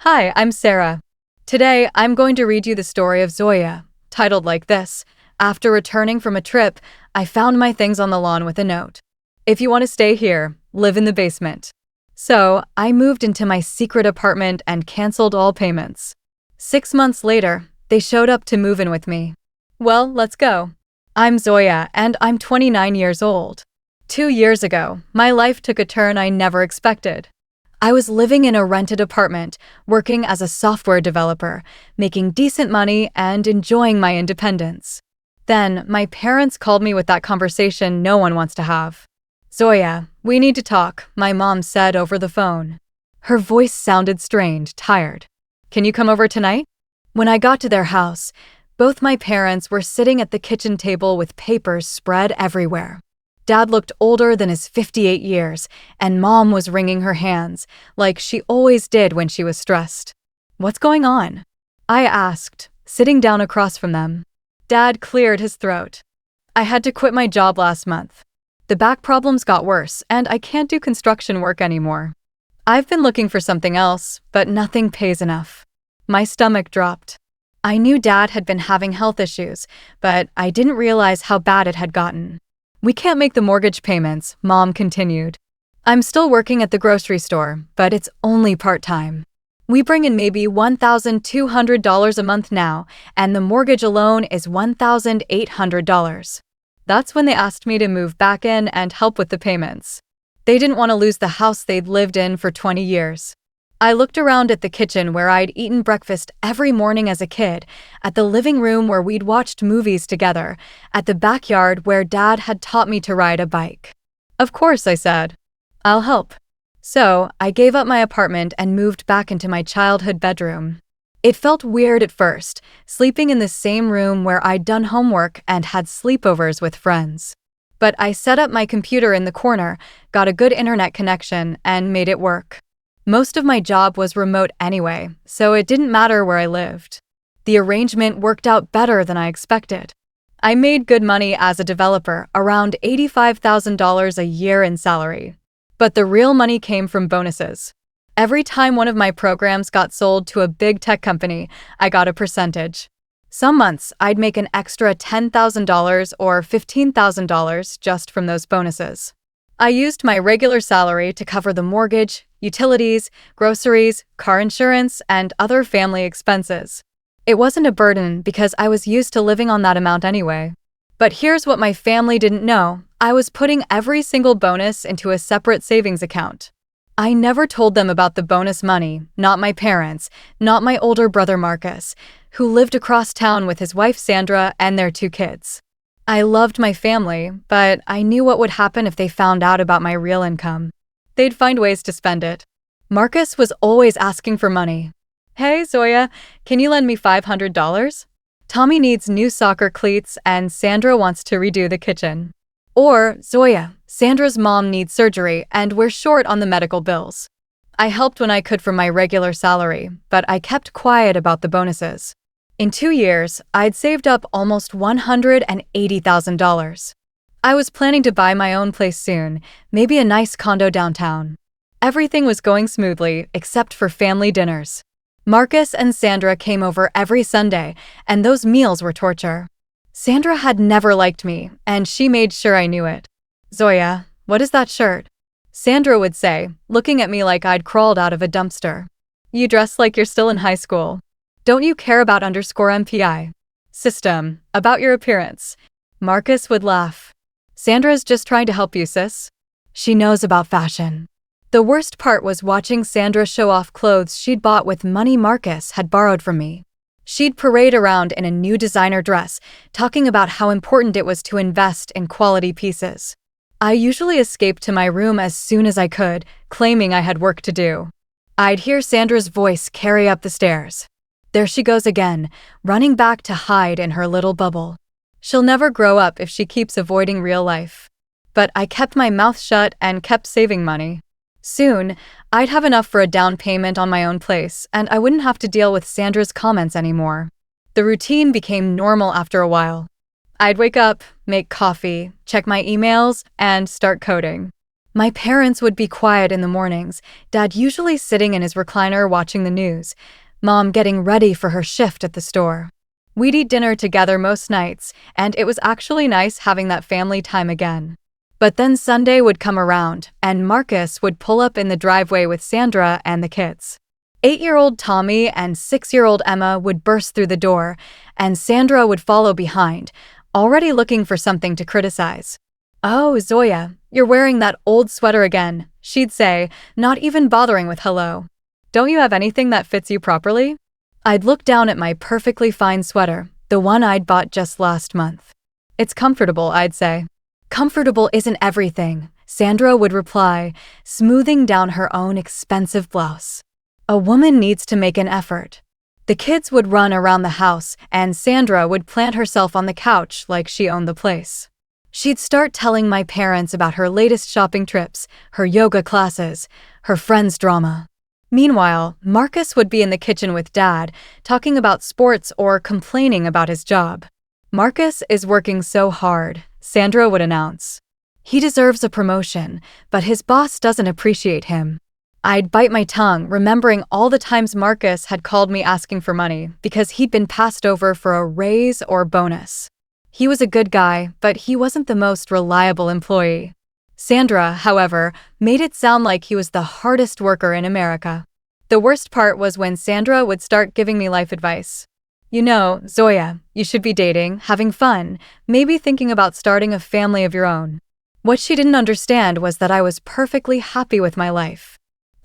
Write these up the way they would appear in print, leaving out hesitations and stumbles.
Hi, I'm Sarah. Today, I'm going to read you the story of Zoya, titled like this: After returning from a trip, I found my things on the lawn with a note. If you want to stay here, live in the basement. So, I moved into my secret apartment and canceled all payments. 6 months later, they showed up to move in with me. Well, let's go. I'm Zoya, and I'm 29 years old. 2 years ago, my life took a turn I never expected. I was living in a rented apartment, working as a software developer, making decent money and enjoying my independence. Then, my parents called me with that conversation no one wants to have. "Zoya, we need to talk," my mom said over the phone. Her voice sounded strained, tired. "Can you come over tonight?" When I got to their house, both my parents were sitting at the kitchen table with papers spread everywhere. Dad looked older than his 58 years, and Mom was wringing her hands, like she always did when she was stressed. "What's going on?" I asked, sitting down across from them. Dad cleared his throat. "I had to quit my job last month. The back problems got worse, and I can't do construction work anymore. I've been looking for something else, but nothing pays enough." My stomach dropped. I knew Dad had been having health issues, but I didn't realize how bad it had gotten. "We can't make the mortgage payments," Mom continued. "I'm still working at the grocery store, but it's only part-time. We bring in maybe $1,200 a month now, and the mortgage alone is $1,800. That's when they asked me to move back in and help with the payments. They didn't want to lose the house they'd lived in for 20 years. I looked around at the kitchen where I'd eaten breakfast every morning as a kid, at the living room where we'd watched movies together, at the backyard where Dad had taught me to ride a bike. "Of course," I said. "I'll help." So, I gave up my apartment and moved back into my childhood bedroom. It felt weird at first, sleeping in the same room where I'd done homework and had sleepovers with friends. But I set up my computer in the corner, got a good internet connection, and made it work. Most of my job was remote anyway, so it didn't matter where I lived. The arrangement worked out better than I expected. I made good money as a developer, around $85,000 a year in salary. But the real money came from bonuses. Every time one of my programs got sold to a big tech company, I got a percentage. Some months, I'd make an extra $10,000 or $15,000 just from those bonuses. I used my regular salary to cover the mortgage, utilities, groceries, car insurance, and other family expenses. It wasn't a burden because I was used to living on that amount anyway. But here's what my family didn't know: I was putting every single bonus into a separate savings account. I never told them about the bonus money, not my parents, not my older brother Marcus, who lived across town with his wife Sandra and their 2 kids. I loved my family, but I knew what would happen if they found out about my real income. They'd find ways to spend it. Marcus was always asking for money. "Hey, Zoya, can you lend me $500? Tommy needs new soccer cleats and Sandra wants to redo the kitchen." Or, "Zoya, Sandra's mom needs surgery and we're short on the medical bills." I helped when I could from my regular salary, but I kept quiet about the bonuses. In 2 years, I'd saved up almost $180,000. I was planning to buy my own place soon, maybe a nice condo downtown. Everything was going smoothly, except for family dinners. Marcus and Sandra came over every Sunday, and those meals were torture. Sandra had never liked me, and she made sure I knew it. "Zoya, what is that shirt?" Sandra would say, looking at me like I'd crawled out of a dumpster. "You dress like you're still in high school. Don't you care about _MPI system, about your appearance?" Marcus would laugh. "Sandra's just trying to help you, sis. She knows about fashion." The worst part was watching Sandra show off clothes she'd bought with money Marcus had borrowed from me. She'd parade around in a new designer dress, talking about how important it was to invest in quality pieces. I usually escaped to my room as soon as I could, claiming I had work to do. I'd hear Sandra's voice carry up the stairs. There she goes again, running back to hide in her little bubble. She'll never grow up if she keeps avoiding real life. But I kept my mouth shut and kept saving money. Soon, I'd have enough for a down payment on my own place, and I wouldn't have to deal with Sandra's comments anymore. The routine became normal after a while. I'd wake up, make coffee, check my emails, and start coding. My parents would be quiet in the mornings, Dad usually sitting in his recliner watching the news, Mom getting ready for her shift at the store. We'd eat dinner together most nights, and it was actually nice having that family time again. But then Sunday would come around, and Marcus would pull up in the driveway with Sandra and the kids. 8-year-old Tommy and 6-year-old Emma would burst through the door, and Sandra would follow behind, already looking for something to criticize. "Oh, Zoya, you're wearing that old sweater again," she'd say, not even bothering with hello. "Don't you have anything that fits you properly?" I'd look down at my perfectly fine sweater, the one I'd bought just last month. "It's comfortable," I'd say. "Comfortable isn't everything," Sandra would reply, smoothing down her own expensive blouse. "A woman needs to make an effort." The kids would run around the house, and Sandra would plant herself on the couch like she owned the place. She'd start telling my parents about her latest shopping trips, her yoga classes, her friends' drama. Meanwhile, Marcus would be in the kitchen with Dad, talking about sports or complaining about his job. "Marcus is working so hard," Sandra would announce. "He deserves a promotion, but his boss doesn't appreciate him." I'd bite my tongue, remembering all the times Marcus had called me asking for money because he'd been passed over for a raise or bonus. He was a good guy, but he wasn't the most reliable employee. Sandra, however, made it sound like he was the hardest worker in America. The worst part was when Sandra would start giving me life advice. "You know, Zoya, you should be dating, having fun, maybe thinking about starting a family of your own." What she didn't understand was that I was perfectly happy with my life.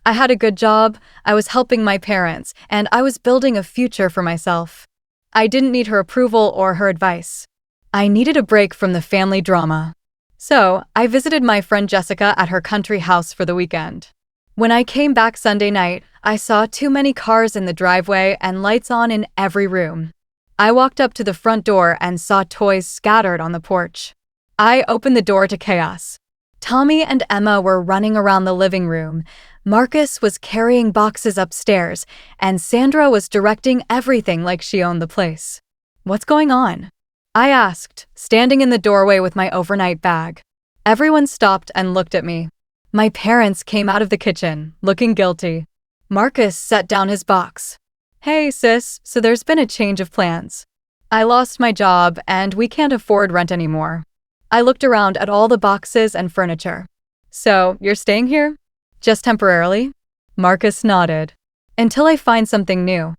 I had a good job, I was helping my parents, and I was building a future for myself. I didn't need her approval or her advice. I needed a break from the family drama. So, I visited my friend Jessica at her country house for the weekend. When I came back Sunday night, I saw too many cars in the driveway and lights on in every room. I walked up to the front door and saw toys scattered on the porch. I opened the door to chaos. Tommy and Emma were running around the living room, Marcus was carrying boxes upstairs, and Sandra was directing everything like she owned the place. "What's going on?" I asked, standing in the doorway with my overnight bag. Everyone stopped and looked at me. My parents came out of the kitchen, looking guilty. Marcus set down his box. "Hey, sis, so there's been a change of plans. I lost my job, and we can't afford rent anymore." I looked around at all the boxes and furniture. "So, you're staying here? Just temporarily?" Marcus nodded. "Until I find something new."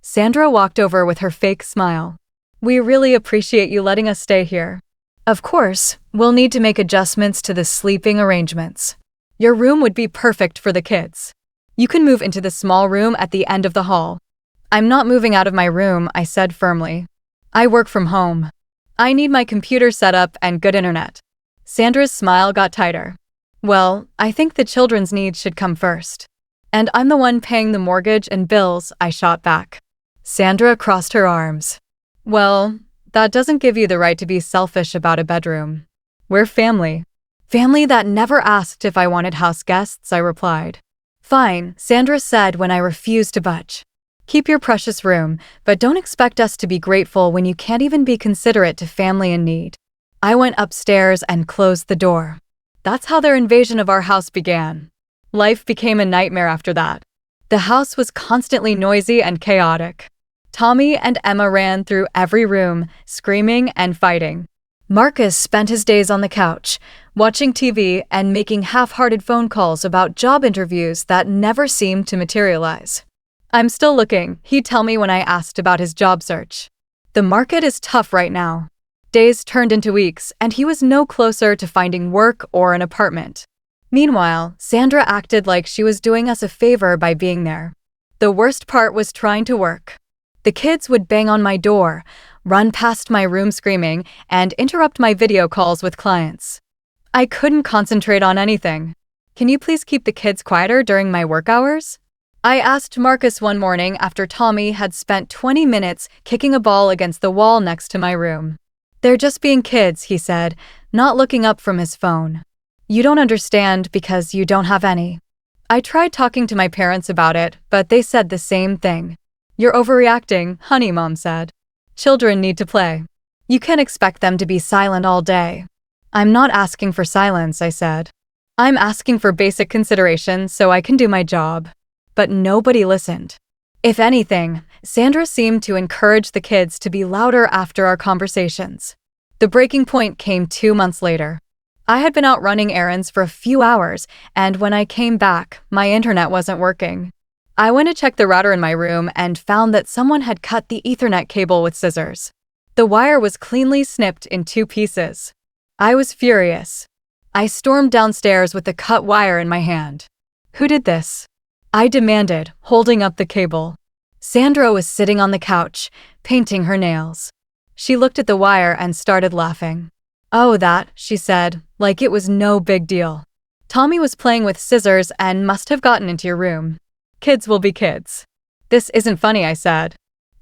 Sandra walked over with her fake smile. "We really appreciate you letting us stay here. Of course, we'll need to make adjustments to the sleeping arrangements. Your room would be perfect for the kids. You can move into the small room at the end of the hall." "I'm not moving out of my room," I said firmly. "I work from home. I need my computer set up and good internet." Sandra's smile got tighter. "Well, I think the children's needs should come first. And I'm the one paying the mortgage and bills," I shot back. Sandra crossed her arms. "Well, that doesn't give you the right to be selfish about a bedroom. We're family." "Family that never asked if I wanted house guests," I replied. "Fine," Sandra said when I refused to budge. "Keep your precious room, but don't expect us to be grateful when you can't even be considerate to family in need." I went upstairs and closed the door. That's how their invasion of our house began. Life became a nightmare after that. The house was constantly noisy and chaotic. Tommy and Emma ran through every room, screaming and fighting. Marcus spent his days on the couch, watching TV and making half-hearted phone calls about job interviews that never seemed to materialize. "I'm still looking," he'd tell me when I asked about his job search. The market is tough right now. Days turned into weeks, and he was no closer to finding work or an apartment. Meanwhile, Sandra acted like she was doing us a favor by being there. The worst part was trying to work. The kids would bang on my door, run past my room screaming, and interrupt my video calls with clients. I couldn't concentrate on anything. "Can you please keep the kids quieter during my work hours?" I asked Marcus one morning after Tommy had spent 20 minutes kicking a ball against the wall next to my room. "They're just being kids," he said, not looking up from his phone. "You don't understand because you don't have any." I tried talking to my parents about it, but they said the same thing. "You're overreacting, honey," Mom said. "Children need to play. You can't expect them to be silent all day." "I'm not asking for silence," I said. I'm asking for basic consideration so I can do my job. But nobody listened. If anything, Sandra seemed to encourage the kids to be louder after our conversations. The breaking point came 2 months later. I had been out running errands for a few hours, and when I came back, my internet wasn't working. I went to check the router in my room and found that someone had cut the Ethernet cable with scissors. The wire was cleanly snipped in 2 pieces. I was furious. I stormed downstairs with the cut wire in my hand. Who did this? I demanded, holding up the cable. Sandra was sitting on the couch, painting her nails. She looked at the wire and started laughing. "Oh, that," she said, like it was no big deal. "Tommy was playing with scissors and must have gotten into your room. Kids will be kids." "This isn't funny," I said.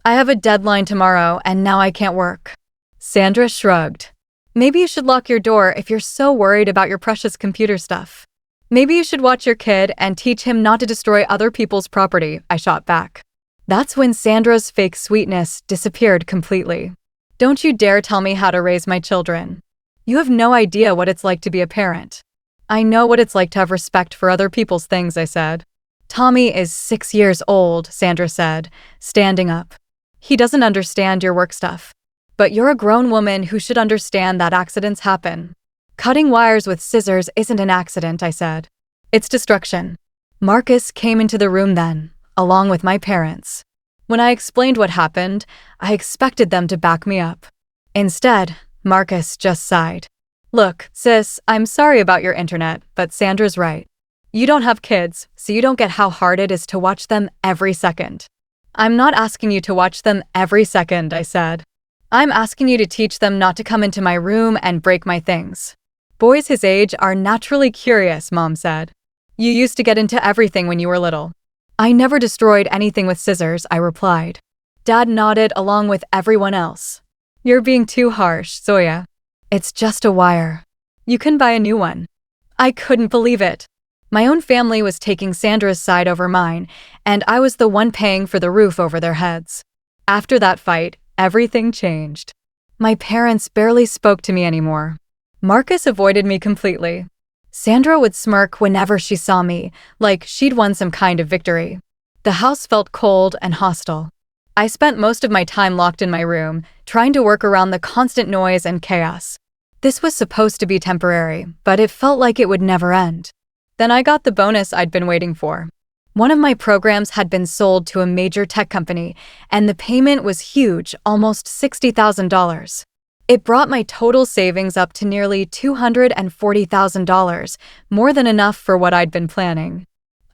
"I have a deadline tomorrow and now I can't work." Sandra shrugged. "Maybe you should lock your door if you're so worried about your precious computer stuff. Maybe you should watch your kid and teach him not to destroy other people's property," I shot back. That's when Sandra's fake sweetness disappeared completely. "Don't you dare tell me how to raise my children. You have no idea what it's like to be a parent." "I know what it's like to have respect for other people's things," I said. "Tommy is 6 years old," Sandra said, standing up. "He doesn't understand your work stuff. But you're a grown woman who should understand that accidents happen." "Cutting wires with scissors isn't an accident," I said. "It's destruction." Marcus came into the room then, along with my parents. When I explained what happened, I expected them to back me up. Instead, Marcus just sighed. "Look, sis, I'm sorry about your internet, but Sandra's right. You don't have kids, so you don't get how hard it is to watch them every second." "I'm not asking you to watch them every second," I said. "I'm asking you to teach them not to come into my room and break my things." "Boys his age are naturally curious," Mom said. "You used to get into everything when you were little." "I never destroyed anything with scissors," I replied. Dad nodded along with everyone else. "You're being too harsh, Zoya. It's just a wire. You can buy a new one." I couldn't believe it. My own family was taking Sandra's side over mine, and I was the one paying for the roof over their heads. After that fight, everything changed. My parents barely spoke to me anymore. Marcus avoided me completely. Sandra would smirk whenever she saw me, like she'd won some kind of victory. The house felt cold and hostile. I spent most of my time locked in my room, trying to work around the constant noise and chaos. This was supposed to be temporary, but it felt like it would never end. Then I got the bonus I'd been waiting for. One of my programs had been sold to a major tech company, and the payment was huge, almost $60,000. It brought my total savings up to nearly $240,000, more than enough for what I'd been planning.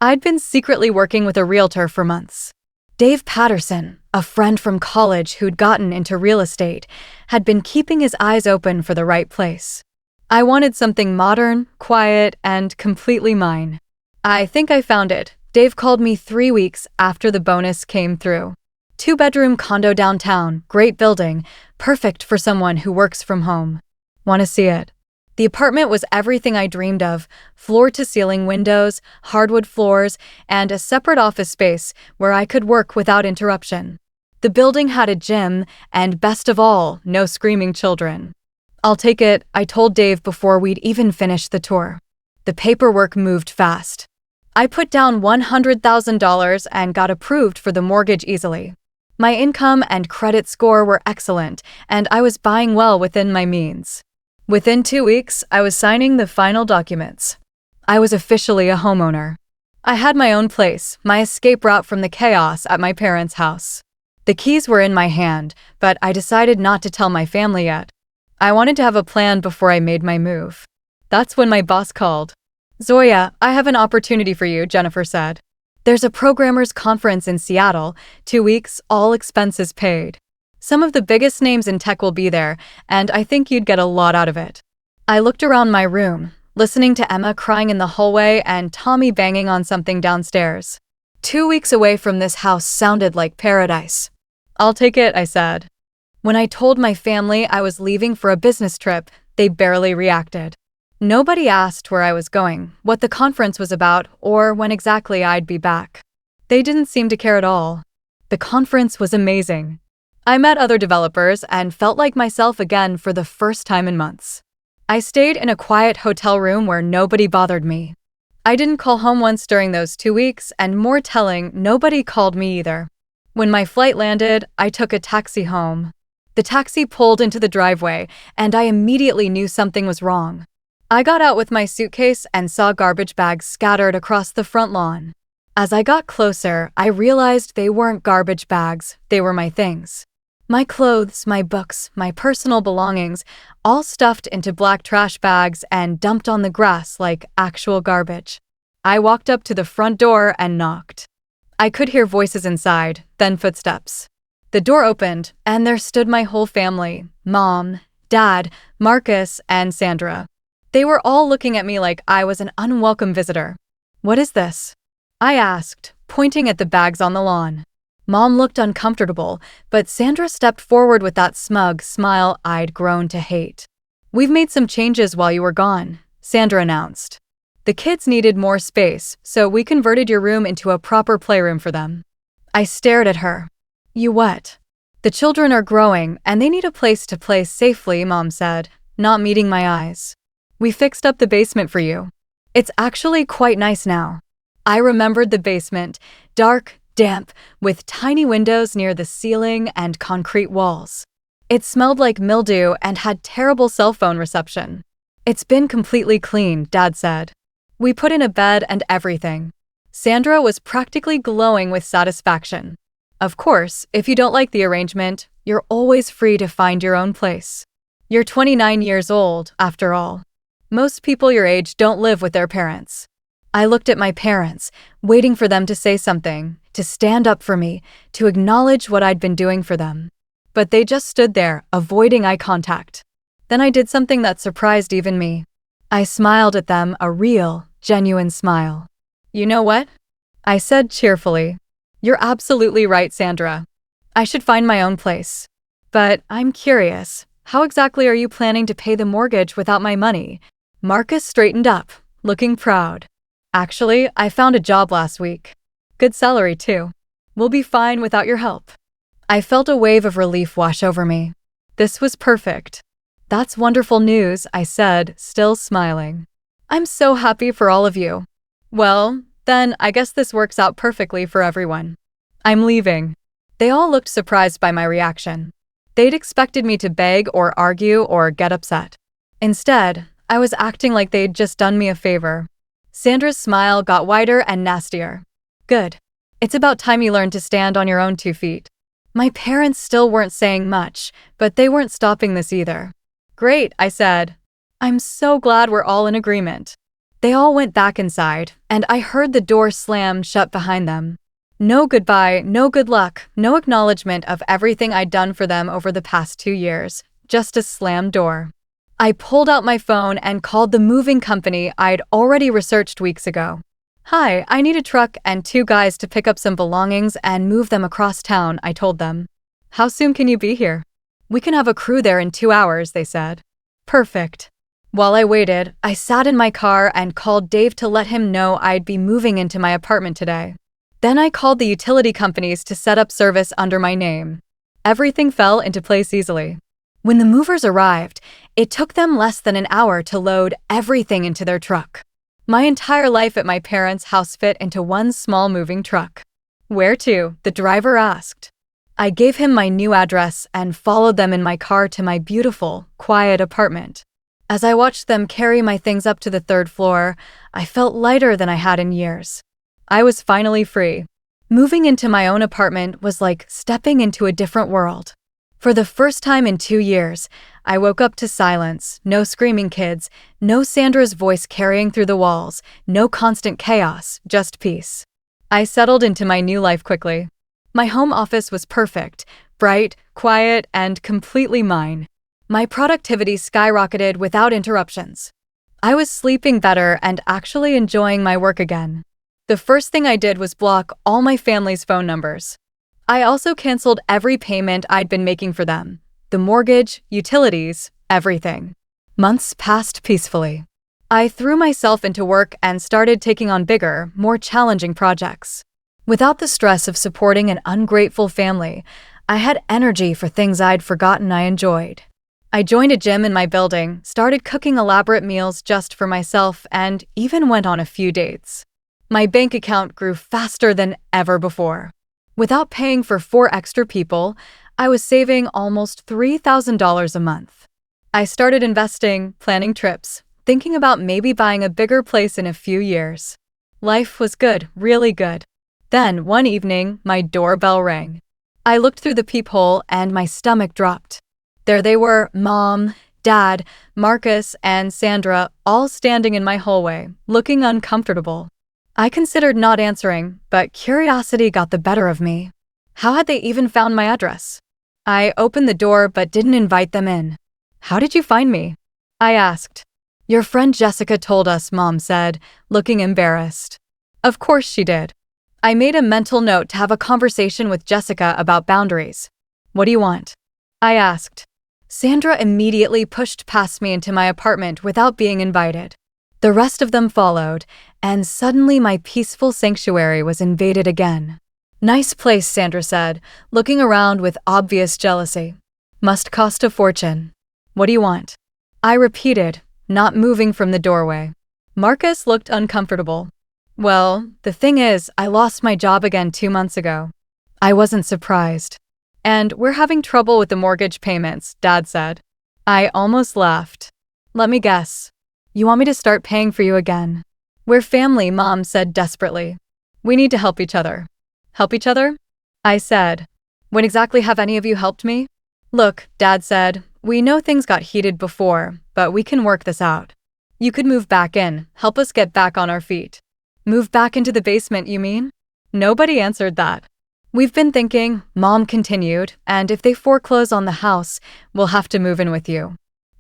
I'd been secretly working with a realtor for months. Dave Patterson, a friend from college who'd gotten into real estate, had been keeping his eyes open for the right place. I wanted something modern, quiet, and completely mine. "I think I found it," Dave called me 3 weeks after the bonus came through. 2-bedroom condo downtown, great building, perfect for someone who works from home. "Want to see it?" The apartment was everything I dreamed of: floor-to-ceiling windows, hardwood floors, and a separate office space where I could work without interruption. The building had a gym, and best of all, no screaming children. "I'll take it," I told Dave before we'd even finished the tour. The paperwork moved fast. I put down $100,000 and got approved for the mortgage easily. My income and credit score were excellent, and I was buying well within my means. Within 2 weeks, I was signing the final documents. I was officially a homeowner. I had my own place, my escape route from the chaos at my parents' house. The keys were in my hand, but I decided not to tell my family yet. I wanted to have a plan before I made my move. That's when my boss called. "Zoya, I have an opportunity for you," Jennifer said. "There's a programmers conference in Seattle, 2 weeks, all expenses paid. Some of the biggest names in tech will be there, and I think you'd get a lot out of it." I looked around my room, listening to Emma crying in the hallway and Tommy banging on something downstairs. 2 weeks away from this house sounded like paradise. "I'll take it," I said. When I told my family I was leaving for a business trip, they barely reacted. Nobody asked where I was going, what the conference was about, or when exactly I'd be back. They didn't seem to care at all. The conference was amazing. I met other developers and felt like myself again for the first time in months. I stayed in a quiet hotel room where nobody bothered me. I didn't call home once during those 2 weeks, and more telling, nobody called me either. When my flight landed, I took a taxi home. The taxi pulled into the driveway, and I immediately knew something was wrong. I got out with my suitcase and saw garbage bags scattered across the front lawn. As I got closer, I realized they weren't garbage bags, they were my things. My clothes, my books, my personal belongings, all stuffed into black trash bags and dumped on the grass like actual garbage. I walked up to the front door and knocked. I could hear voices inside, then footsteps. The door opened, and there stood my whole family: Mom, Dad, Marcus, and Sandra. They were all looking at me like I was an unwelcome visitor. "What is this?" I asked, pointing at the bags on the lawn. Mom looked uncomfortable, but Sandra stepped forward with that smug smile I'd grown to hate. "We've made some changes while you were gone," Sandra announced. "The kids needed more space, so we converted your room into a proper playroom for them." I stared at her. "You what?" "The children are growing, and they need a place to play safely," Mom said, not meeting my eyes. "We fixed up the basement for you. It's actually quite nice now." I remembered the basement, dark, damp, with tiny windows near the ceiling and concrete walls. It smelled like mildew and had terrible cell phone reception. "It's been completely cleaned," Dad said. "We put in a bed and everything." Sandra was practically glowing with satisfaction. "Of course, if you don't like the arrangement, you're always free to find your own place. You're 29 years old, after all. Most people your age don't live with their parents." I looked at my parents, waiting for them to say something, to stand up for me, to acknowledge what I'd been doing for them. But they just stood there, avoiding eye contact. Then I did something that surprised even me. I smiled at them, a real, genuine smile. "You know what?" I said cheerfully. "You're absolutely right, Sandra. I should find my own place. But I'm curious, how exactly are you planning to pay the mortgage without my money?" Marcus straightened up, looking proud. "Actually, I found a job last week. Good salary, too. We'll be fine without your help." I felt a wave of relief wash over me. This was perfect. "That's wonderful news," I said, still smiling. "I'm so happy for all of you." "Well, then I guess this works out perfectly for everyone. I'm leaving." They all looked surprised by my reaction. They'd expected me to beg or argue or get upset. Instead, I was acting like they'd just done me a favor. Sandra's smile got wider and nastier. "Good. It's about time you learned to stand on your own 2 feet." My parents still weren't saying much, but they weren't stopping this either. "Great," I said. "I'm so glad we're all in agreement." They all went back inside, and I heard the door slam shut behind them. No goodbye, no good luck, no acknowledgement of everything I'd done for them over the past 2 years, just a slammed door. I pulled out my phone and called the moving company I'd already researched weeks ago. "Hi, I need a truck and 2 guys to pick up some belongings and move them across town," I told them. "How soon can you be here?" "We can have a crew there in 2 hours," they said. "Perfect." While I waited, I sat in my car and called Dave to let him know I'd be moving into my apartment today. Then I called the utility companies to set up service under my name. Everything fell into place easily. When the movers arrived, it took them less than an hour to load everything into their truck. My entire life at my parents' house fit into one small moving truck. "Where to?" the driver asked. I gave him my new address and followed them in my car to my beautiful, quiet apartment. As I watched them carry my things up to the 3rd floor, I felt lighter than I had in years. I was finally free. Moving into my own apartment was like stepping into a different world. For the first time in 2 years, I woke up to silence, no screaming kids, no Sandra's voice carrying through the walls, no constant chaos, just peace. I settled into my new life quickly. My home office was perfect, bright, quiet, and completely mine. My productivity skyrocketed without interruptions. I was sleeping better and actually enjoying my work again. The first thing I did was block all my family's phone numbers. I also canceled every payment I'd been making for them. The mortgage, utilities, everything. Months passed peacefully. I threw myself into work and started taking on bigger, more challenging projects. Without the stress of supporting an ungrateful family, I had energy for things I'd forgotten I enjoyed. I joined a gym in my building, started cooking elaborate meals just for myself, and even went on a few dates. My bank account grew faster than ever before. Without paying for 4 extra people, I was saving almost $3,000 a month. I started investing, planning trips, thinking about maybe buying a bigger place in a few years. Life was good, really good. Then, one evening, my doorbell rang. I looked through the peephole and my stomach dropped. There they were, Mom, Dad, Marcus, and Sandra, all standing in my hallway, looking uncomfortable. I considered not answering, but curiosity got the better of me. How had they even found my address? I opened the door but didn't invite them in. How did you find me? I asked. Your friend Jessica told us, Mom said, looking embarrassed. Of course she did. I made a mental note to have a conversation with Jessica about boundaries. What do you want? I asked. Sandra immediately pushed past me into my apartment without being invited. The rest of them followed, and suddenly my peaceful sanctuary was invaded again. Nice place, Sandra said, looking around with obvious jealousy. Must cost a fortune. What do you want? I repeated, not moving from the doorway. Marcus looked uncomfortable. Well, the thing is, I lost my job again 2 months ago. I wasn't surprised. And we're having trouble with the mortgage payments, Dad said. I almost laughed. Let me guess. You want me to start paying for you again? We're family, Mom said desperately. We need to help each other. Help each other? I said. When exactly have any of you helped me? Look, Dad said, we know things got heated before, but we can work this out. You could move back in, help us get back on our feet. Move back into the basement, you mean? Nobody answered that. We've been thinking, Mom continued, and if they foreclose on the house, we'll have to move in with you.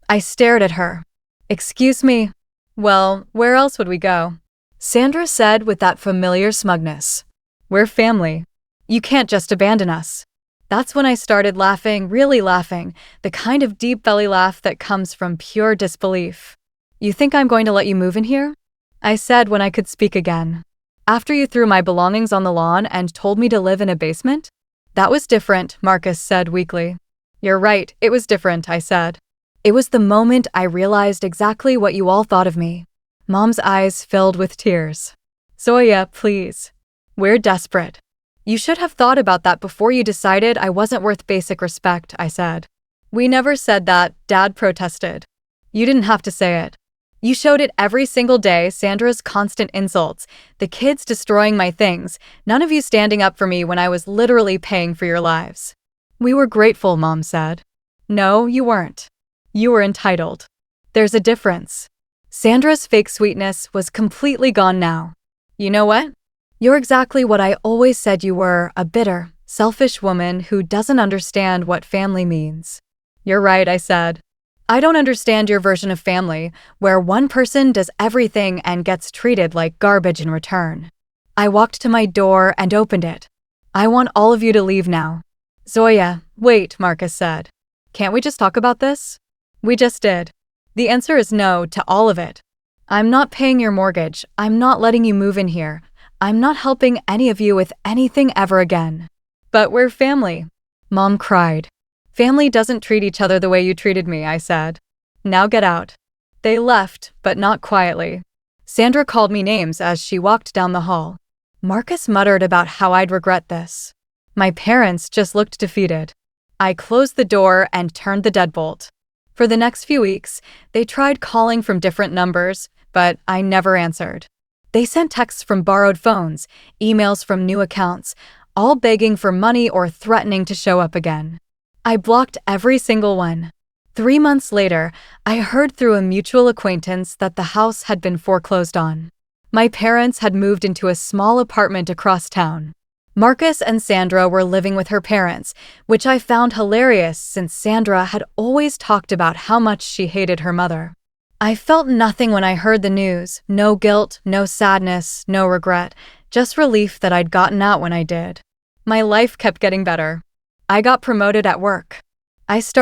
I stared at her. Excuse me? Well, where else would we go? Sandra said with that familiar smugness. We're family. You can't just abandon us. That's when I started laughing, really laughing, the kind of deep belly laugh that comes from pure disbelief. You think I'm going to let you move in here? I said when I could speak again. After you threw my belongings on the lawn and told me to live in a basement? That was different, Marcus said weakly. You're right, it was different, I said. It was the moment I realized exactly what you all thought of me. Mom's eyes filled with tears. Zoya, please. We're desperate. You should have thought about that before you decided I wasn't worth basic respect, I said. We never said that, Dad protested. You didn't have to say it. You showed it every single day, Sandra's constant insults, the kids destroying my things, none of you standing up for me when I was literally paying for your lives. We were grateful, Mom said. No, you weren't. You were entitled. There's a difference. Sandra's fake sweetness was completely gone now. You know what? You're exactly what I always said you were, a bitter, selfish woman who doesn't understand what family means. You're right, I said. I don't understand your version of family, where one person does everything and gets treated like garbage in return. I walked to my door and opened it. I want all of you to leave now. Zoya, wait, Marcus said. Can't we just talk about this? We just did. The answer is no to all of it. I'm not paying your mortgage. I'm not letting you move in here. I'm not helping any of you with anything ever again. But we're family. Mom cried. Family doesn't treat each other the way you treated me, I said. Now get out. They left, but not quietly. Sandra called me names as she walked down the hall. Marcus muttered about how I'd regret this. My parents just looked defeated. I closed the door and turned the deadbolt. For the next few weeks, they tried calling from different numbers, but I never answered. They sent texts from borrowed phones, emails from new accounts, all begging for money or threatening to show up again. I blocked every single one. 3 months later, I heard through a mutual acquaintance that the house had been foreclosed on. My parents had moved into a small apartment across town. Marcus and Sandra were living with her parents, which I found hilarious since Sandra had always talked about how much she hated her mother. I felt nothing when I heard the news, no guilt, no sadness, no regret, just relief that I'd gotten out when I did. My life kept getting better. I got promoted at work. I started